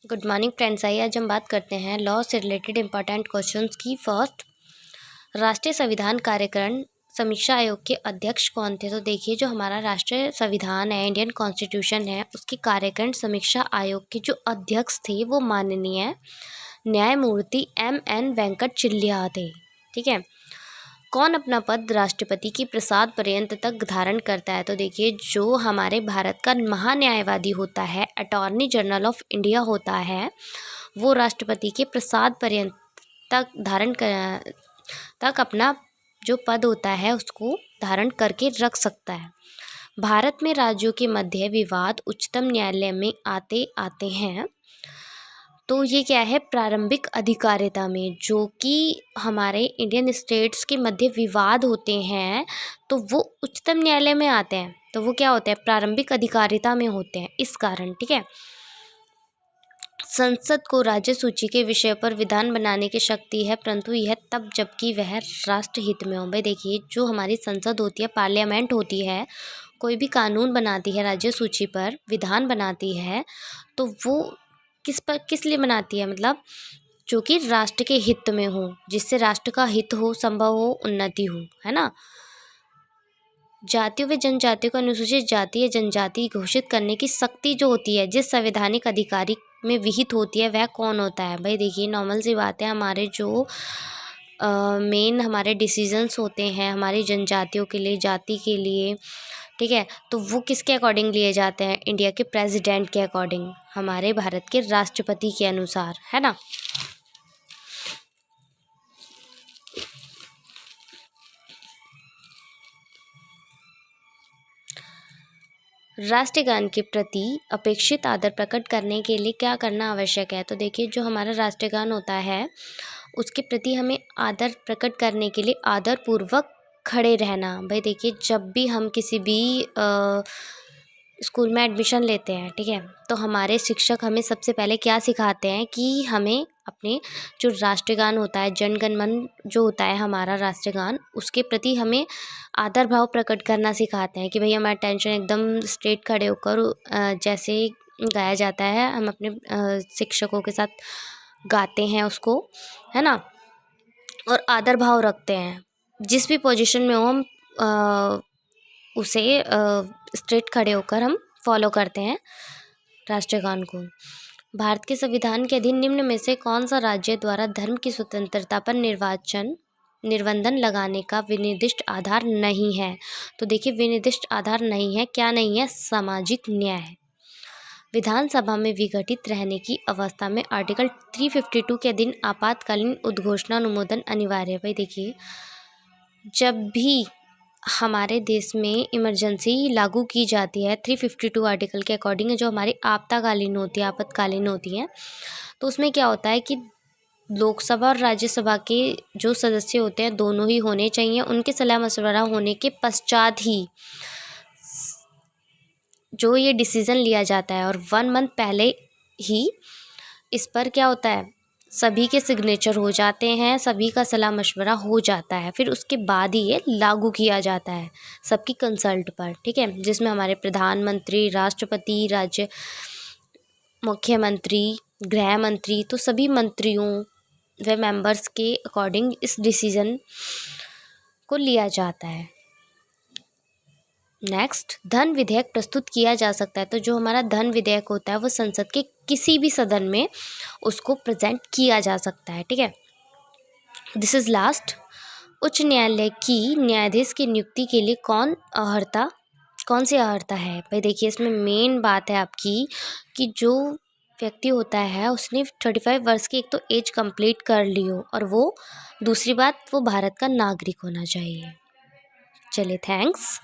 Good morning friends. आइए आज हम बात करते हैं लॉ से रिलेटेड इंपॉर्टेंट क्वेश्चंस की। फर्स्ट, राष्ट्रीय संविधान कार्यकरण समीक्षा आयोग के अध्यक्ष कौन थे? तो देखिए, जो हमारा राष्ट्रीय संविधान है, इंडियन कॉन्स्टिट्यूशन है, उसके कार्यकरण समीक्षा आयोग के जो अध्यक्ष थे वो माननीय न्यायमूर्ति M.N. वेंकटचिल्लिया थे। ठीक है। कौन अपना पद राष्ट्रपति की प्रसाद पर्यंत तक धारण करता है? तो देखिए, जो हमारे भारत का महान्यायवादी होता है, अटॉर्नी जनरल ऑफ इंडिया होता है, वो राष्ट्रपति के प्रसाद पर्यंत तक अपना जो पद होता है उसको धारण करके रख सकता है। भारत में राज्यों के मध्य विवाद उच्चतम न्यायालय में आते आते हैं। तो ये क्या है? प्रारंभिक अधिकारिता में, जो कि हमारे इंडियन स्टेट्स के मध्य विवाद होते हैं तो वो उच्चतम न्यायालय में आते हैं। तो वो क्या होते हैं? प्रारंभिक अधिकारिता में होते हैं, इस कारण। ठीक है। संसद को राज्य सूची के विषय पर विधान बनाने की शक्ति है, परंतु यह तब जबकि वह राष्ट्रहित में हो। भाई देखिए, जो हमारी संसद होती है, पार्लियामेंट होती है, कोई भी कानून बनाती है, राज्य सूची पर विधान बनाती है, तो वो किस लिए बनाती है? मतलब जो कि राष्ट्र के हित में हो, जिससे राष्ट्र का हित हो, संभव हो, उन्नति हो, है ना। जातियों व जनजातियों को अनुसूचित जाति या जनजाति घोषित करने की शक्ति जो होती है, जिस संवैधानिक अधिकारी में विहित होती है, वह कौन होता है? भाई देखिए, नॉर्मल सी बात है, हमारे जो मेन हमारे डिसीजंस होते हैं हमारी जनजातियों के लिए, जाति के लिए, ठीक है, तो वो किसके अकॉर्डिंग लिए जाते हैं? इंडिया के प्रेसिडेंट के अकॉर्डिंग, हमारे भारत के राष्ट्रपति के अनुसार, है ना। राष्ट्रगान के प्रति अपेक्षित आदर प्रकट करने के लिए क्या करना आवश्यक है? तो देखिए, जो हमारा राष्ट्रगान होता है उसके प्रति हमें आदर प्रकट करने के लिए आदरपूर्वक खड़े रहना। भाई देखिए, जब भी हम किसी भी स्कूल में एडमिशन लेते हैं, ठीक है, तो हमारे शिक्षक हमें सबसे पहले क्या सिखाते हैं कि हमें अपने जो राष्ट्रगान होता है, जन गण मन जो होता है हमारा राष्ट्रगान, उसके प्रति हमें आदर भाव प्रकट करना सिखाते हैं कि भाई हमारा टेंशन एकदम स्ट्रेट खड़े होकर जैसे गाया जाता है, हम अपने शिक्षकों के साथ गाते हैं उसको, है ना, और आदर भाव रखते हैं। जिस भी पोजीशन में हो, हम उसे स्ट्रेट खड़े होकर हम फॉलो करते हैं राष्ट्रगान को। भारत के संविधान के अधीन निम्न में से कौन सा राज्य द्वारा धर्म की स्वतंत्रता पर निर्बंधन लगाने का विनिर्दिष्ट आधार नहीं है? तो देखिए, विनिर्दिष्ट आधार नहीं है, क्या नहीं है? सामाजिक न्याय। विधानसभा में विघटित रहने की अवस्था में आर्टिकल 352 के अधीन आपातकालीन उद्घोषणा अनुमोदन अनिवार्य है। भाई देखिए, जब भी हमारे देश में इमरजेंसी लागू की जाती है 352 आर्टिकल के अकॉर्डिंग, जो हमारी आपातकालीन होती है, तो उसमें क्या होता है कि लोकसभा और राज्यसभा के जो सदस्य होते हैं दोनों ही होने चाहिए। उनके सलाह मशवरा होने के पश्चात ही जो ये डिसीज़न लिया जाता है, और 1 मंथ पहले ही इस पर क्या होता है, सभी के सिग्नेचर हो जाते हैं, सभी का सलाह मशवरा हो जाता है, फिर उसके बाद ही ये लागू किया जाता है सबकी कंसल्ट पर। ठीक है, जिसमें हमारे प्रधानमंत्री, राष्ट्रपति, राज्य मुख्यमंत्री, गृह मंत्री, तो सभी मंत्रियों व मेंबर्स के अकॉर्डिंग इस डिसीजन को लिया जाता है। नेक्स्ट, धन विधेयक प्रस्तुत किया जा सकता है। तो जो हमारा धन विधेयक होता है वो संसद के किसी भी सदन में उसको प्रेजेंट किया जा सकता है। ठीक है, दिस इज लास्ट। उच्च न्यायालय की न्यायाधीश की नियुक्ति के लिए कौन सी अहर्ता है? भाई देखिए, इसमें मेन बात है आपकी कि जो व्यक्ति होता है उसने 35 वर्ष की एक तो एज कंप्लीट कर ली हो, और वो दूसरी बात वो भारत का नागरिक होना चाहिए। चलिए, थैंक्स।